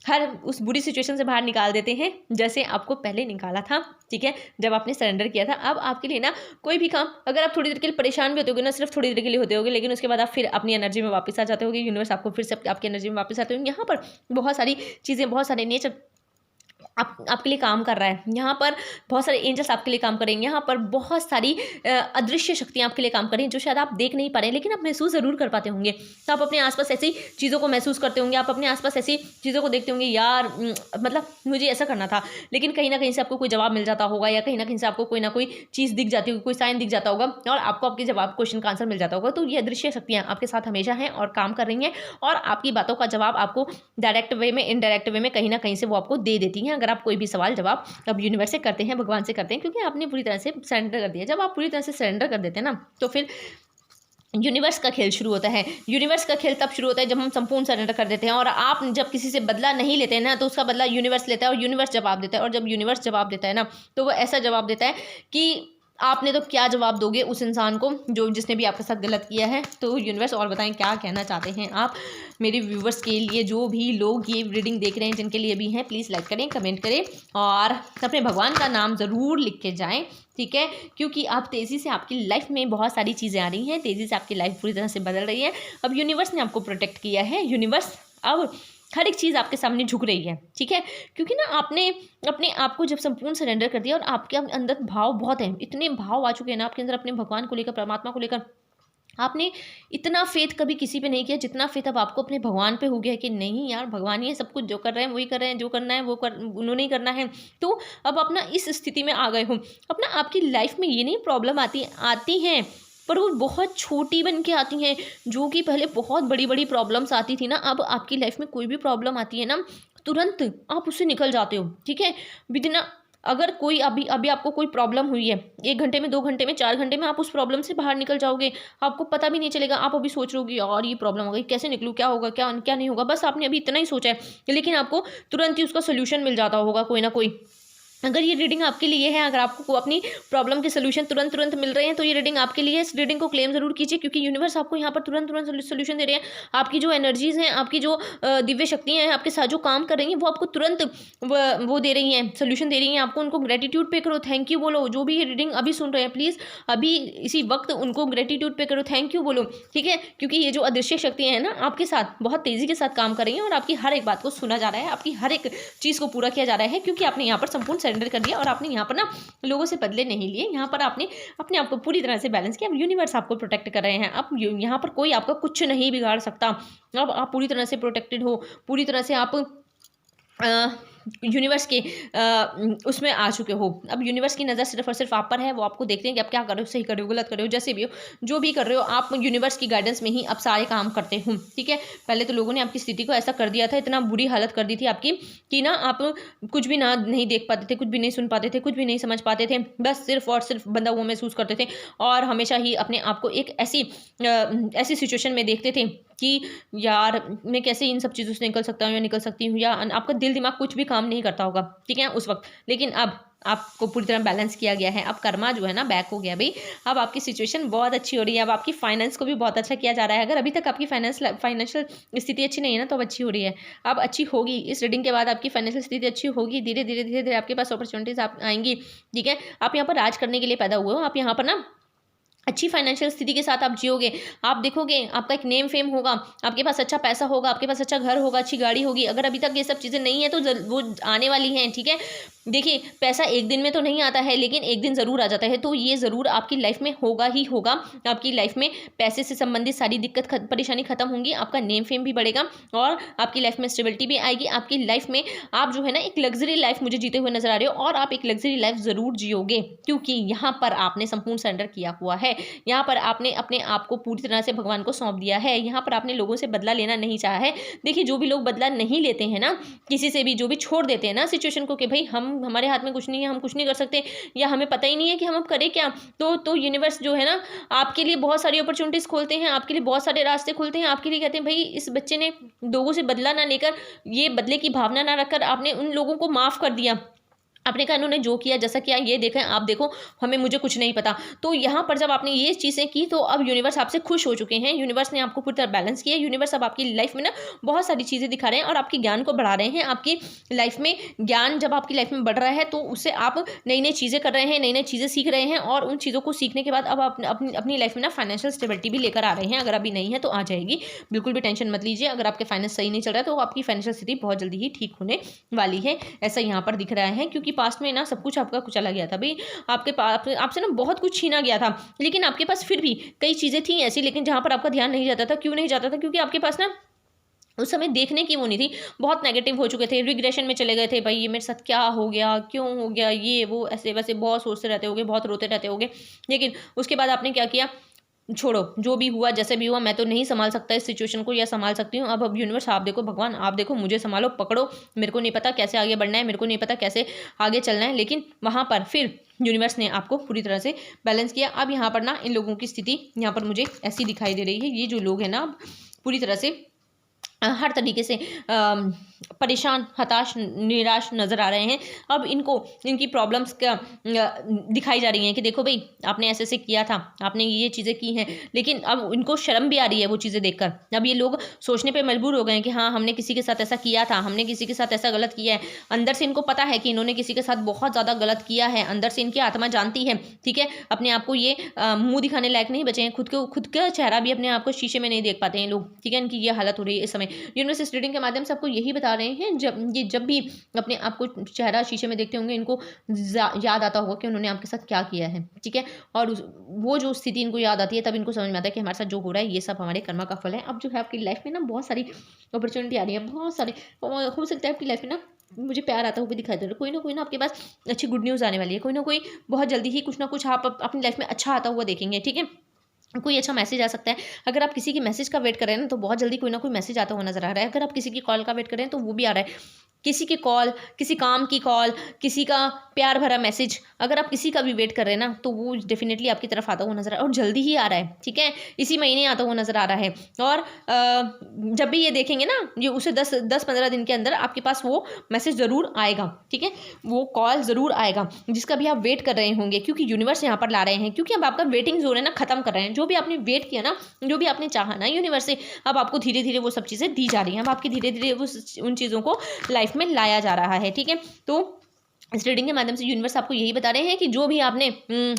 हर उस बुरी सिचुएशन से बाहर निकाल देते हैं, जैसे आपको पहले निकाला था। ठीक है, जब आपने सरेंडर किया था। अब आपके लिए ना कोई भी काम, अगर आप थोड़ी देर के लिए परेशान भी होते होगे ना, सिर्फ थोड़ी देर के लिए होते होगे, लेकिन उसके बाद आप फिर अपनी एनर्जी में वापस आ जाते होगे, यूनिवर्स आपको फिर से आपकी एनर्जी में वापस आते होंगे। यहाँ पर बहुत सारी चीज़ें, बहुत सारे नेचर आपके लिए काम कर रहा है, यहाँ पर बहुत सारे एंजल्स आपके लिए काम करेंगे, यहाँ पर बहुत सारी अदृश्य शक्तियाँ आपके लिए काम करेंगी, जो शायद आप देख नहीं पा रहे हैं, लेकिन आप महसूस ज़रूर कर पाते होंगे। तो आप अपने आसपास ऐसी चीज़ों को महसूस करते होंगे, आप अपने आसपास ऐसी चीज़ों को देखते होंगे, यार मतलब मुझे ऐसा करना था, लेकिन कहीं ना कहीं से आपको कोई जवाब मिल जाता होगा, या कहीं ना कहीं से आपको कोई ना कोई चीज़ दिख जाती होगी, कोई साइन दिख जाता होगा, और आपको आपके जवाब, क्वेश्चन का आंसर मिल जाता होगा। तो ये अदृश्य शक्तियाँ आपके साथ हमेशा हैं और काम कर रही हैं, और आपकी बातों का जवाब आपको डायरेक्ट वे में, इनडायरेक्ट वे में कहीं ना कहीं से वो आपको दे देती हैं। अगर आप कोई भी सवाल जवाब अब यूनिवर्स से करते हैं, भगवान से करते हैं, क्योंकि आपने पूरी तरह से सरेंडर कर दिया। जब आप पूरी तरह से सरेंडर कर देते हैं ना, तो फिर यूनिवर्स का खेल शुरू होता है। यूनिवर्स का खेल तब शुरू होता है जब हम संपूर्ण सरेंडर कर देते हैं, और आप जब किसी से बदला नहीं लेते हैं ना, तो उसका बदला यूनिवर्स लेता है, और यूनिवर्स जवाब देता है। और जब यूनिवर्स जवाब देता है ना, तो वो ऐसा जवाब देता है कि आपने तो क्या जवाब दोगे उस इंसान को जिसने भी आपके साथ गलत किया है। तो यूनिवर्स और बताएं क्या कहना चाहते हैं आप मेरे व्यूवर्स के लिए, जो भी लोग ये रीडिंग देख रहे हैं, जिनके लिए भी हैं, प्लीज़ लाइक करें, कमेंट करें, और अपने भगवान का नाम ज़रूर लिख के जाएं। ठीक है, क्योंकि अब तेज़ी से आपकी लाइफ में बहुत सारी चीज़ें आ रही हैं, तेज़ी से आपकी लाइफ पूरी तरह से बदल रही है। अब यूनिवर्स ने आपको प्रोटेक्ट किया है, यूनिवर्स अब हर एक चीज़ आपके सामने झुक रही है। ठीक है, क्योंकि ना आपने अपने आप को जब संपूर्ण सरेंडर कर दिया, और आपके अंदर भाव बहुत हैं, इतने भाव आ चुके हैं ना आपके अंदर, अपने भगवान को लेकर, परमात्मा को लेकर। आपने इतना फेथ कभी किसी पे नहीं किया जितना फेथ अब आपको अपने भगवान पे हो गया है कि नहीं यार, भगवान ही है सब कुछ, जो कर रहे हैं वही कर रहे हैं, जो करना है उन्होंने ही करना है। तो अब अपना इस स्थिति में आ गए हो। अपना आपकी लाइफ में ये नहीं प्रॉब्लम आती हैं, पर वो बहुत छोटी बन के आती हैं। जो कि पहले बहुत बड़ी बड़ी प्रॉब्लम्स आती थी ना, अब आपकी लाइफ में कोई भी प्रॉब्लम आती है ना, तुरंत आप उससे निकल जाते हो। ठीक है, बिना अगर कोई अभी अभी आपको कोई प्रॉब्लम हुई है, 1 घंटे में, 2 घंटे में, 4 घंटे में आप उस प्रॉब्लम से बाहर निकल जाओगे। आपको पता भी नहीं चलेगा। आप अभी सोच रहे हो कि यार ये प्रॉब्लम हो गई, कैसे निकलूँ, क्या होगा, क्या क्या नहीं होगा, बस आपने अभी इतना ही सोचा है, लेकिन आपको तुरंत ही उसका सॉल्यूशन मिल जाता होगा कोई ना कोई। अगर ये रीडिंग आपके लिए है, अगर आपको अपनी प्रॉब्लम के सॉल्यूशन तुरंत तुरंत मिल रहे हैं, तो ये रीडिंग आपके लिए है। इस रीडिंग को क्लेम जरूर कीजिए, क्योंकि यूनिवर्स आपको यहाँ पर तुरंत तुरंत सॉल्यूशन दे रहे हैं। आपकी जो एनर्जीज हैं, आपकी जो दिव्य शक्तियाँ हैं, आपके साथ जो काम कर रही हैं, वो आपको तुरंत वो दे रही हैं, सोल्यूशन दे रही हैं आपको। उनको ग्रेटिट्यूड पे करो, थैंक यू बोलो। जो भी ये रीडिंग अभी सुन रहे हैं, प्लीज़ अभी इसी वक्त उनको ग्रेटिट्यूड पे करो, थैंक यू बोलो, ठीक है। क्योंकि ये जो अदृश्य शक्तियाँ हैं ना, आपके साथ बहुत तेज़ी के साथ काम कर रही हैं और आपकी हर एक बात को सुना जा रहा है, आपकी हर एक चीज़ को पूरा किया जा रहा है, क्योंकि आपने यहाँ पर संपूर्ण सरेंडर कर दिया और आपने यहाँ पर ना लोगों से बदले नहीं लिए। यहाँ पर आपने अपने आप को पूरी तरह से बैलेंस किया। अब यूनिवर्स आपको प्रोटेक्ट कर रहे हैं। अब यहाँ पर कोई आपका कुछ नहीं बिगाड़ सकता। अब आप पूरी तरह से प्रोटेक्टेड हो, पूरी तरह से आप यूनिवर्स के उसमें आ चुके हो। अब यूनिवर्स की नज़र सिर्फ और सिर्फ आप पर है। वो आपको देखते हैं कि आप क्या कर रहे हो, सही कर रहे हो, गलत कर रहे हो, जैसे भी हो, जो भी कर रहे हो, आप यूनिवर्स की गाइडेंस में ही अब सारे काम करते हो, ठीक है। पहले तो लोगों ने आपकी स्थिति को ऐसा कर दिया था, इतना बुरी हालत कर दी थी आपकी कि ना आप कुछ भी ना नहीं देख पाते थे, कुछ भी नहीं सुन पाते थे, कुछ भी नहीं समझ पाते थे, बस सिर्फ और सिर्फ बंधा हुआ महसूस करते थे और हमेशा ही अपने आप को एक ऐसी सिचुएशन में देखते थे कि यार मैं कैसे इन सब चीज़ों से निकल सकता हूँ या निकल सकती हूँ, या आपका दिल दिमाग कुछ भी काम नहीं करता होगा, ठीक है, उस वक्त। लेकिन अब आपको पूरी तरह बैलेंस किया गया है। अब कर्मा जो है ना बैक हो गया भाई। अब आपकी सिचुएशन बहुत अच्छी हो रही है। अब आपकी फाइनेंस को भी बहुत अच्छा किया जा रहा है। अगर अभी तक आपकी फाइनेंशियल स्थिति अच्छी नहीं है ना, तो अब अच्छी हो रही है। अब अच्छी होगी। इस रीडिंग के बाद आपकी फाइनेंशियल स्थिति अच्छी होगी। धीरे धीरे धीरे धीरे आपके पास अपॉर्चुनिटीज आप आएंगी, ठीक है। आप यहाँ पर राज करने के लिए पैदा हुए हो। आप यहाँ पर ना अच्छी फाइनेंशियल स्थिति के साथ आप जियोगे। आप देखोगे आपका एक नेम फेम होगा, आपके पास अच्छा पैसा होगा, आपके पास अच्छा घर होगा, अच्छी गाड़ी होगी। अगर अभी तक ये सब चीज़ें नहीं है तो वो आने वाली हैं, ठीक है। देखिए पैसा एक दिन में तो नहीं आता है, लेकिन एक दिन ज़रूर आ जाता है। तो ये ज़रूर आपकी लाइफ में होगा ही होगा। आपकी लाइफ में पैसे से संबंधित सारी दिक्कत परेशानी खत्म होंगी, आपका नेम फेम भी बढ़ेगा और आपकी लाइफ में स्टेबिलिटी भी आएगी। आपकी लाइफ में आप जो है ना एक लग्जरी लाइफ मुझे जीते हुए नजर आ रहे हो, और आप एक लग्जरी लाइफ ज़रूर जियोगे, क्योंकि यहाँ पर आपने संपूर्ण सरेंडर किया हुआ है। यहाँ पर आपने अपने आप को पूरी तरह से भगवान को सौंप दिया है। यहाँ पर आपने लोगों से बदला लेना नहीं चाहा है। देखिए जो भी लोग बदला नहीं लेते हैं ना किसी से भी, जो भी छोड़ देते हैं ना सिचुएशन को कि भाई हमारे हाथ में कुछ नहीं है, हम कुछ नहीं कर सकते, या हमें पता ही नहीं है कि हम अब करें क्या, तो यूनिवर्स जो है ना आपके लिए बहुत सारी अपॉर्चुनिटीज खोलते हैं, आपके लिए बहुत सारे रास्ते खोलते हैं। आपके लिए कहते हैं भाई इस बच्चे ने लोगों से बदला ना लेकर, ये बदले की भावना ना रखकर आपने उन लोगों को माफ़ कर दिया। आपने कहा उन्होंने जो किया जैसा किया ये देखें, आप देखो मुझे कुछ नहीं पता। तो यहाँ पर जब आपने ये चीज़ें की तो अब यूनिवर्स आपसे खुश हो चुके हैं। यूनिवर्स ने आपको पूरी तरह बैलेंस किया। यूनिवर्स अब आपकी लाइफ में ना बहुत सारी चीज़ें दिखा रहे हैं और आपके ज्ञान को बढ़ा रहे हैं। आपकी लाइफ में ज्ञान जब आपकी लाइफ में बढ़ रहा है तो उससे आप नई नई चीज़ें कर रहे हैं, नई नई चीज़ें सीख रहे हैं, और उन चीज़ों को सीखने के बाद अब आप अपनी लाइफ में ना फाइनेंशियल स्टेबिलिटी भी लेकर आ रहे हैं। अगर अभी नहीं है तो आ जाएगी, बिल्कुल भी टेंशन मत लीजिए। अगर आपके फाइनेंस सही नहीं चल रहा है तो आपकी फाइनेंशियल स्थिति बहुत जल्दी ही ठीक होने वाली है, ऐसा यहाँ पर दिख रहा है। क्योंकि पास्ट में ना सब कुछ आपका चला गया था भाई, आपके पास आपसे ना बहुत कुछ छीना गया था, लेकिन आपके पास फिर भी कई चीज़ें थी ऐसी, लेकिन जहाँ पर आपका ध्यान नहीं जाता था। क्यों नहीं जाता था? क्योंकि आपके पास ना उस समय देखने की वो नहीं थी, बहुत नेगेटिव हो चुके थे, रिग्रेशन में चले गए थे। भाई ये मेरे साथ क्या हो गया, क्यों हो गया, ये वो ऐसे वैसे बहुत सोचते रहते होगे, बहुत रोते रहते होगे। लेकिन उसके बाद आपने क्या किया, छोड़ो, जो भी हुआ जैसे भी हुआ, मैं तो नहीं संभाल सकता इस सिचुएशन को, या संभाल सकती हूँ। अब यूनिवर्स आप देखो, भगवान आप देखो, मुझे संभालो, पकड़ो। मेरे को नहीं पता कैसे आगे बढ़ना है, मेरे को नहीं पता कैसे आगे चलना है, लेकिन वहाँ पर फिर यूनिवर्स ने आपको पूरी तरह से बैलेंस किया। अब यहाँ पर ना इन लोगों की स्थिति यहाँ पर मुझे ऐसी दिखाई दे रही है। ये जो लोग हैं ना पूरी तरह से हर तरीके से परेशान, हताश, निराश नज़र आ रहे हैं। अब इनकी प्रॉब्लम्स का दिखाई जा रही हैं कि देखो भाई आपने ऐसे ऐसे किया था, आपने ये चीज़ें की हैं, लेकिन अब इनको शर्म भी आ रही है वो चीज़ें देखकर। अब ये लोग सोचने पे मजबूर हो गए हैं कि हाँ हमने किसी के साथ ऐसा किया था, हमने किसी के साथ ऐसा गलत किया है। अंदर से इनको पता है कि इन्होंने किसी के साथ बहुत ज़्यादा गलत किया है, अंदर से इनकी आत्मा जानती है, ठीक है। अपने आप को ये मुँह दिखाने लायक नहीं बचे हैं, खुद का चेहरा भी अपने आप को शीशे में नहीं देख पाते हैं लोग, ठीक है। इनकी ये हालत हो रही है इस समय। यूनिवर्स इस रीडिंग के माध्यम से आपको यही बता रहे हैं, जब भी अपने आप को चेहरा शीशे में देखते होंगे, इनको याद आता होगा कि उन्होंने आपके साथ क्या किया है, ठीक है। और वो जो स्थिति इनको याद आती है तब इनको समझ में आता है कि हमारे साथ जो हो रहा है ये सब हमारे कर्मा का फल है। अब जो है आपकी लाइफ में ना बहुत सारी अपॉर्चुनिटी आ रही है, बहुत सारे, हो सकता है आपकी लाइफ में ना मुझे प्यार आता हुआ दिखाई दे रहा है। कोई ना आपके पास अच्छी गुड न्यूज़ आने वाली है, कोई ना कोई बहुत जल्दी ही कुछ ना कुछ आप अपनी लाइफ में अच्छा आता हुआ देखेंगे, ठीक है। कोई अच्छा मैसेज आ सकता है। अगर आप किसी के मैसेज का वेट कर रहे हैं ना तो बहुत जल्दी कोई ना कोई मैसेज आता हुआ नजर आ रहा है। अगर आप किसी की कॉल का वेट कर रहे हैं तो वो भी आ रहा है। किसी की कॉल, किसी काम की कॉल, किसी का प्यार भरा मैसेज, अगर आप किसी का भी वेट कर रहे हैं ना, तो वो डेफिनेटली आपकी तरफ आता हुआ नजर आ रहा है, और जल्दी ही आ रहा है, ठीक है, इसी महीने आता हुआ नजर आ रहा है। और जब भी ये देखेंगे ना, ये उसे 10-15 दिन के अंदर आपके पास वो मैसेज ज़रूर आएगा, ठीक है, वो कॉल ज़रूर आएगा जिसका भी आप वेट कर रहे होंगे, क्योंकि यूनिवर्स यहाँ पर ला रहे हैं, क्योंकि अब आपका वेटिंग जोन है ना खत्म कर रहे हैं। जो भी आपने वेट किया ना, जो भी आपने चाहा ना यूनिवर्स से, अब आपको धीरे धीरे वो सब चीज़ें दी जा रही हैं, अब आपकी धीरे धीरे वो उन चीज़ों को लाइफ में लाया जा रहा है, ठीक है। तो इस रीडिंग के माध्यम से यूनिवर्स आपको यही बता रहे हैं कि जो भी आपने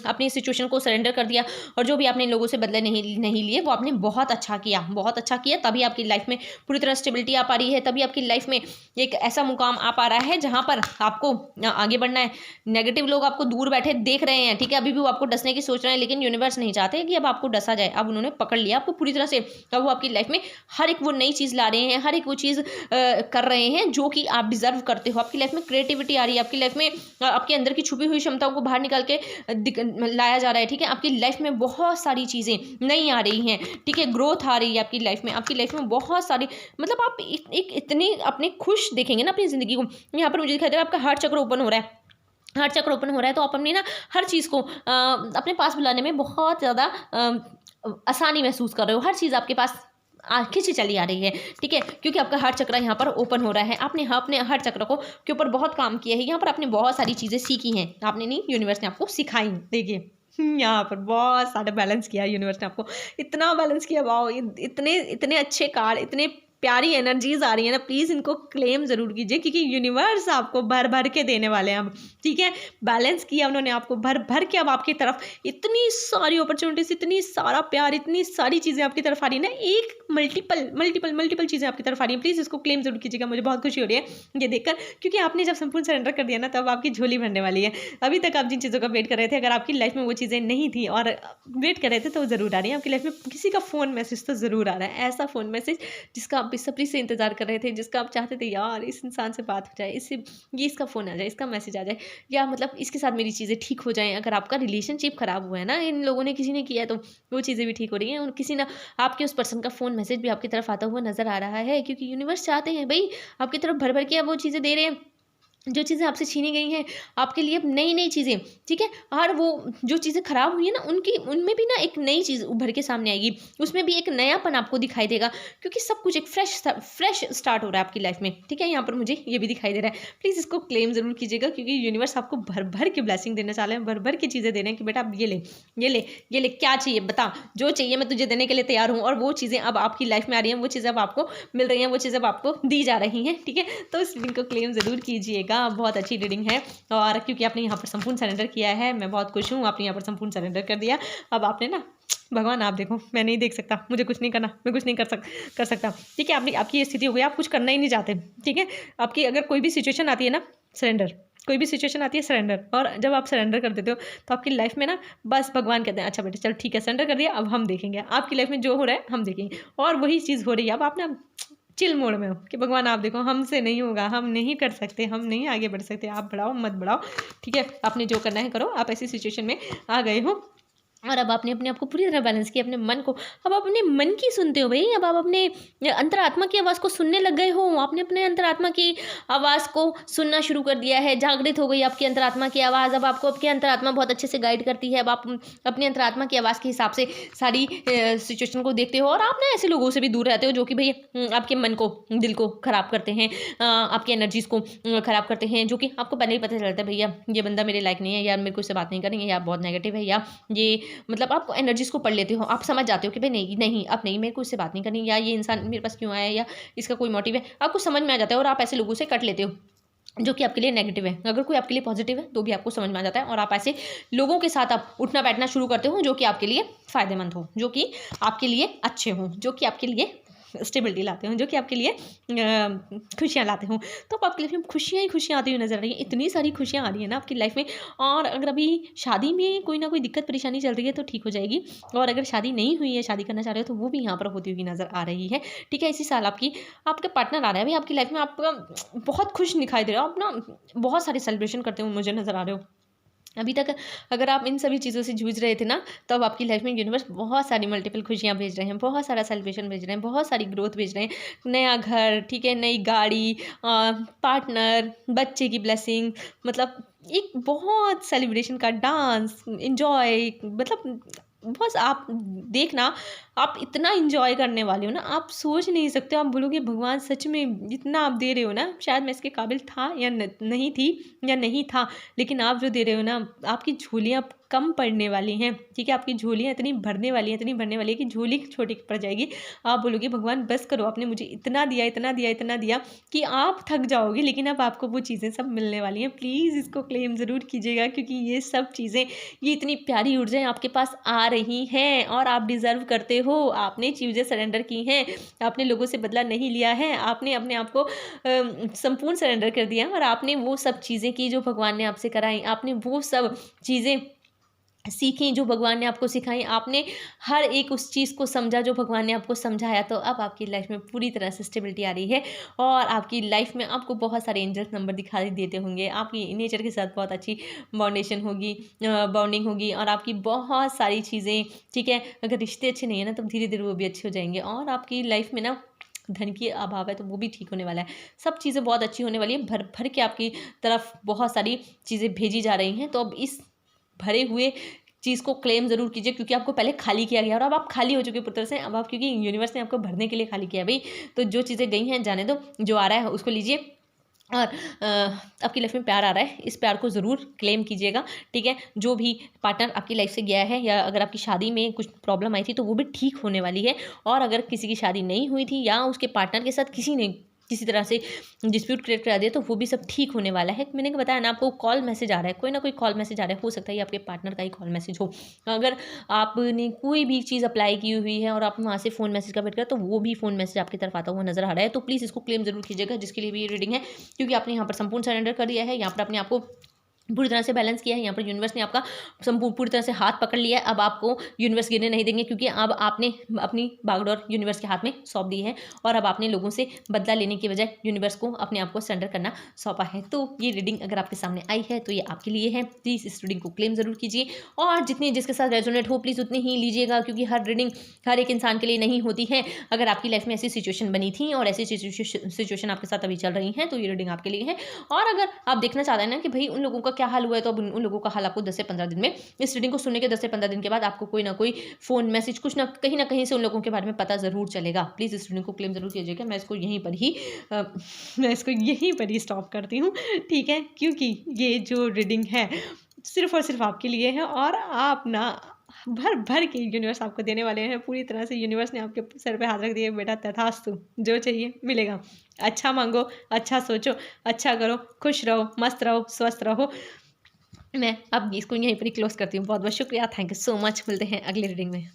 अपनी सिचुएशन को सरेंडर कर दिया और जो भी आपने इन लोगों से बदले नहीं लिए, वो आपने बहुत अच्छा किया, बहुत अच्छा किया, तभी आपकी लाइफ में पूरी तरह स्टेबिलिटी आ पा रही है, तभी आपकी लाइफ में एक ऐसा मुकाम आ पा रहा है जहां पर आपको आगे बढ़ना है। नेगेटिव लोग आपको दूर बैठे देख रहे हैं, ठीक है, अभी भी वो आपको डसने की सोच रहे हैं, लेकिन यूनिवर्स नहीं चाहते कि अब आपको डसा जाए, अब उन्होंने पकड़ लिया आपको पूरी तरह से। अब वो आपकी लाइफ में हर एक वो नई चीज़ ला रहे हैं, हर एक वो चीज़ कर रहे हैं जो कि आप डिजर्व करते हो। आपकी लाइफ में क्रिएटिविटी आ रही है, आपकी लाइफ में आपके अंदर की छुपी हुई क्षमताओं को बाहर निकाल के लाया जा रहा है, ठीक है। आपकी लाइफ में बहुत सारी चीज़ें नई आ रही हैं, ठीक है, ग्रोथ आ रही है आपकी लाइफ में, आपकी लाइफ में बहुत सारी, मतलब आप एक इतनी अपने खुश देखेंगे ना अपनी ज़िंदगी को। यहाँ पर मुझे दिखाई दे रहा है आपका हार्ट चक्र ओपन हो रहा है, हार्ट चक्र ओपन हो रहा है, तो आप अपनी ना हर चीज़ को अपने पास बुलाने में बहुत ज़्यादा आसानी महसूस कर रहे हो, हर चीज़ आपके पास खींची चली आ रही है, ठीक है, क्योंकि आपका हार्ट चक्र यहाँ पर ओपन हो रहा है। आपने अपने हार्ट चक्र को के ऊपर बहुत काम किया है, यहाँ पर आपने बहुत सारी चीज़ें सीखी हैं, आपने नहीं, यूनिवर्स ने आपको सिखाई। देखिए यहाँ पर बहुत सारा बैलेंस किया यूनिवर्स ने आपको, इतना बैलेंस किया, वाओ, इतने इतने अच्छे कार्ड, इतने प्यारी एनर्जीज आ रही है ना, प्लीज़ इनको क्लेम ज़रूर कीजिए, क्योंकि यूनिवर्स आपको भर भर के देने वाले हैं अब, ठीक है। बैलेंस किया उन्होंने आपको भर भर के, अब आपकी तरफ इतनी सारी अपॉर्चुनिटीज, इतनी सारा प्यार, इतनी सारी चीज़ें आपकी तरफ आ रही है ना, एक मल्टीपल चीज़ें आपकी तरफ आ रही है। प्लीज़ इसको क्लेम जरूर कीजिएगा, मुझे बहुत खुशी हो रही है ये देखकर, क्योंकि आपने जब संपूर्ण सरेंडर कर दिया ना, तब आपकी झोली भरने वाली है। अभी तक आप जिन चीज़ों का वेट कर रहे थे, अगर आपकी लाइफ में वो चीज़ें नहीं थी और वेट कर रहे थे, तो वो ज़रूर आ रही है आपकी लाइफ में। किसी का फ़ोन मैसेज तो ज़रूर आ रहा है, ऐसा फ़ोन मैसेज जिसका आप बेसब्री से इंतजार कर रहे थे, जिसका आप चाहते थे यार इस इंसान से बात हो जाए, इससे ये इसका फ़ोन आ जाए, इसका मैसेज आ जाए, या मतलब इसके साथ मेरी चीज़ें ठीक हो जाएं। अगर आपका रिलेशनशिप ख़राब हुआ है ना, इन लोगों ने किसी ने किया है, तो वो चीज़ें भी ठीक हो रही हैं, और किसी ना आपके उस पर्सन का फ़ोन मैसेज भी आपकी तरफ आता हुआ नज़र आ रहा है, क्योंकि यूनिवर्स चाहते हैं भाई आपकी तरफ भर भर के अब वो चीज़ें दे रहे हैं जो चीज़ें आपसे छीनी गई हैं, आपके लिए अब नई नई चीज़ें, ठीक है। और वो जो चीज़ें ख़राब हुई हैं ना, उनमें भी ना एक नई चीज़ उभर के सामने आएगी, उसमें भी एक नयापन आपको दिखाई देगा, क्योंकि सब कुछ एक फ्रेश स्टार्ट हो रहा है आपकी लाइफ में, ठीक है। यहाँ पर मुझे ये भी दिखाई दे रहा है, प्लीज़ इसको क्लेम ज़रूर कीजिएगा, क्योंकि यूनिवर्स आपको भर भर के ब्लेसिंग देना चाह रहे हैं, भर भर की चीज़ें दे रहे हैं कि बेटा आप ये ले क्या चाहिए बता, जो चाहिए मैं तुझे देने के लिए तैयार हूँ। और वो चीज़ें अब आपकी लाइफ में आ रही हैं, वो चीज़ें अब आपको मिल रही हैं, वो चीज़ें अब आपको दी जा रही हैं, ठीक है। तो इस रीडिंग को क्लेम ज़रूर कीजिएगा, बहुत अच्छी रीडिंग है, और क्योंकि आपने यहाँ पर संपूर्ण सरेंडर किया है, मैं बहुत खुश हूँ, आपने यहाँ पर संपूर्ण सरेंडर कर दिया। अब आपने ना, भगवान आप देखो, मैं नहीं देख सकता, मुझे कुछ नहीं करना, मैं कुछ नहीं कर सकता, ठीक है। आपकी ये स्थिति हो गई, आप कुछ करना ही नहीं चाहते, ठीक है। आपकी अगर कोई भी सिचुएशन आती है ना, सरेंडर, कोई भी सिचुएशन आती है सरेंडर, और जब आप सरेंडर कर देते हो तो आपकी लाइफ में ना बस भगवान कहते हैं अच्छा बेटे चल ठीक है, सरेंडर कर दिया, अब हम देखेंगे आपकी लाइफ में जो हो रहा है, हम देखेंगे। और वही चीज़ हो रही है, अब आप ना चिल मोड में हो कि भगवान आप देखो, हमसे नहीं होगा, हम नहीं कर सकते, हम नहीं आगे बढ़ सकते, आप बढ़ाओ मत बढ़ाओ, ठीक है। आपने जो करना है करो, आप ऐसी सिचुएशन में आ गए हो, और अब आपने अपने आप को पूरी तरह बैलेंस किया, अपने मन को, अब आप अपने मन की सुनते हो भाई, अब आप अपने अंतरात्मा की आवाज़ को सुनने लग गए हो, आपने अपने अंतरात्मा की आवाज़ को सुनना शुरू कर दिया है, जागृत हो गई आपकी अंतरात्मा की आवाज़। अब आपको आपकी अंतरात्मा बहुत अच्छे से गाइड करती है, अब आप अपनी अंतरात्मा की आवाज़ के हिसाब से सारी सिचुएशन को देखते हो, और आप ना ऐसे लोगों से भी दूर रहते हो जो कि भाई आपके मन को, दिल को ख़राब करते हैं, आपकी एनर्जीज़ को ख़राब करते हैं, जो कि आपको पहले ही पता चलता है भैया ये बंदा मेरे लायक नहीं है, या मेरे को इससे बात नहीं करेंगे, या बहुत नेगेटिव है, या ये मतलब आप एनर्जीज को पढ़ लेते हो, आप समझ जाते हो कि भाई नहीं अब नहीं, मेरे को इससे बात नहीं करनी, या ये इंसान मेरे पास क्यों आया, या इसका कोई मोटिव है, आपको समझ में आ जाता है, और आप ऐसे लोगों से कट लेते हो जो कि आपके लिए नेगेटिव है। अगर कोई आपके लिए पॉजिटिव है तो भी आपको समझ में आ जाता है, और आप ऐसे लोगों के साथ आप उठना बैठना शुरू करते हो जो कि आपके लिए फ़ायदेमंद हो, जो कि आपके लिए अच्छे हों, जो कि आपके लिए स्टेबिलिटी लाते हों, जो कि आपके लिए खुशियाँ लाते हों। तो आपकी लाइफ में खुशियाँ ही खुशियाँ आती हुई नजर आ रही हैं, इतनी सारी खुशियाँ आ रही है ना आपकी लाइफ में। और अगर अभी शादी में कोई ना कोई दिक्कत परेशानी चल रही है तो ठीक हो जाएगी, और अगर शादी नहीं हुई है, शादी करना चाह रहे हो, तो वो भी यहाँ पर होती हुई नजर आ रही है, ठीक है। इसी साल आपका पार्टनर आ रहा है भाई आपकी लाइफ में, आपका बहुत खुश दिखाई दे रहा हो, आप ना बहुत सारे सेलिब्रेशन करते हुए मुझे नजर आ रहे हो, अभी तक अगर आप इन सभी चीज़ों से जूझ रहे थे ना, तो अब आपकी लाइफ में यूनिवर्स बहुत सारी मल्टीपल खुशियाँ भेज रहे हैं, बहुत सारा सेलिब्रेशन भेज रहे हैं, बहुत सारी ग्रोथ भेज रहे हैं। नया घर, ठीक है, नई गाड़ी, पार्टनर, बच्चे की ब्लेसिंग, मतलब एक बहुत सेलिब्रेशन का डांस, एन्जॉय, मतलब बस आप देखना, आप इतना एन्जॉय करने वाले हो ना, आप सोच नहीं सकते हो। आप बोलोगे भगवान सच में जितना आप दे रहे हो ना, शायद मैं इसके काबिल था या नहीं थी या नहीं था, लेकिन आप जो दे रहे हो ना, आपकी झोलियाँ अब कम पड़ने वाली हैं, ठीक है? आपकी झोलियाँ इतनी भरने वाली हैं, इतनी भरने वाली है कि झोली छोटी पड़ जाएगी। आप बोलोगे भगवान बस करो, आपने मुझे इतना दिया, इतना दिया, इतना दिया कि आप थक जाओगे, लेकिन अब आपको वो चीज़ें सब मिलने वाली हैं। प्लीज़ इसको क्लेम ज़रूर कीजिएगा, क्योंकि ये सब चीज़ें, ये इतनी प्यारी ऊर्जाएँ आपके पास आ रही हैं और आप डिज़र्व करते हो। आपने चीज़ें सरेंडर की हैं, आपने लोगों से बदला नहीं लिया है, आपने अपने आप को संपूर्ण सरेंडर कर दिया और आपने वो सब चीज़ें की जो भगवान ने आपसे कराई। आपने वो सब चीज़ें सीखी जो भगवान ने आपको सिखाई। आपने हर एक उस चीज़ को समझा जो भगवान ने आपको समझाया। तो अब आपकी लाइफ में पूरी तरह से स्टेबिलिटी आ रही है और आपकी लाइफ में आपको बहुत सारे एंजल्स नंबर दिखाई देते होंगे। आपकी नेचर के साथ बहुत अच्छी बाउंडेशन होगी, बॉन्डिंग होगी और आपकी बहुत सारी चीज़ें, ठीक है, अगर रिश्ते अच्छे नहीं है ना, तो धीरे धीरे वो भी अच्छे हो जाएंगे और आपकी लाइफ में ना धन की अभाव है तो वो भी ठीक होने वाला है। सब चीज़ें बहुत अच्छी होने वाली है। भर भर के आपकी तरफ बहुत सारी चीज़ें भेजी जा रही हैं। तो अब इस भरे हुए चीज़ को क्लेम ज़रूर कीजिए, क्योंकि आपको पहले खाली किया गया और अब आप खाली हो चुके हैं पूरी तरह से। अब आप, क्योंकि यूनिवर्स ने आपको भरने के लिए खाली किया है भाई, तो जो चीज़ें गई हैं जाने दो, जो आ रहा है उसको लीजिए और आपकी लाइफ में प्यार आ रहा है, इस प्यार को ज़रूर क्लेम कीजिएगा, ठीक है? जो भी पार्टनर आपकी लाइफ से गया है या अगर आपकी शादी में कुछ प्रॉब्लम आई थी तो वो भी ठीक होने वाली है और अगर किसी की शादी नहीं हुई थी या उसके पार्टनर के साथ किसी ने किसी तरह से डिस्प्यूट क्रिएट करा दिया तो वो भी सब ठीक होने वाला है। मैंने बताया ना, आपको कॉल मैसेज आ रहा है, कोई ना कोई कॉल मैसेज आ रहा है, हो सकता है ये आपके पार्टनर का ही कॉल मैसेज हो। अगर आपने कोई भी चीज़ अप्लाई की हुई है और आप वहाँ से फ़ोन मैसेज का वेट करें तो वो भी फ़ोन मैसेज आपकी तरफ आता हुआ नज़र आ रहा है। तो प्लीज़ इसको क्लेम ज़रूर कीजिएगा, जिसके लिए भी ये रीडिंग है, क्योंकि आपने यहाँ पर संपूर्ण सरेंडर कर दिया है, यहाँ पर अपने आप को पूरी तरह से बैलेंस किया है। यहाँ पर यूनिवर्स ने आपका पूरी तरह से हाथ पकड़ लिया है। अब आपको यूनिवर्स गिरने नहीं देंगे, क्योंकि अब आपने अपनी बागडोर यूनिवर्स के हाथ में सौंप दी है और अब आपने लोगों से बदला लेने की बजाय यूनिवर्स को अपने आप को सरेंडर करना सौंपा है। तो ये रीडिंग अगर आपके सामने आई है तो ये आपके लिए है। प्लीज़ इस रीडिंग को क्लेम ज़रूर कीजिए और जितनी जिसके साथ रेजोनेट हो प्लीज़ उतनी ही लीजिएगा, क्योंकि हर रीडिंग हर एक इंसान के लिए नहीं होती है। अगर आपकी लाइफ में ऐसी सिचुएशन बनी थी और ऐसी सिचुएशन आपके साथ अभी चल रही है तो ये रीडिंग आपके लिए है। और अगर आप देखना चाहते हैं ना कि भाई उन लोगों का क्या हाल हुआ है, तो अब उन लोगों का हाल आपको 10 से 15 दिन में, इस रीडिंग को सुनने के 10 से 15 दिन के बाद आपको कोई ना कोई फ़ोन मैसेज कुछ ना कहीं से उन लोगों के बारे में पता ज़रूर चलेगा। प्लीज़ इस रीडिंग को क्लेम ज़रूर कीजिएगा। मैं इसको यहीं पर ही स्टॉप करती हूँ, ठीक है? क्योंकि ये जो रीडिंग है सिर्फ़ और सिर्फ़ आपके लिए है और आप ना भर भर के यूनिवर्स आपको देने वाले हैं। पूरी तरह से यूनिवर्स ने आपके सर पे हाथ रख दिए, बेटा तथास्तु, जो चाहिए मिलेगा। अच्छा मांगो, अच्छा सोचो, अच्छा करो, खुश रहो, मस्त रहो, स्वस्थ रहो। मैं अब इसको यहीं पर ही क्लोज करती हूँ। बहुत बहुत शुक्रिया, थैंक यू सो मच। मिलते हैं अगली रीडिंग में।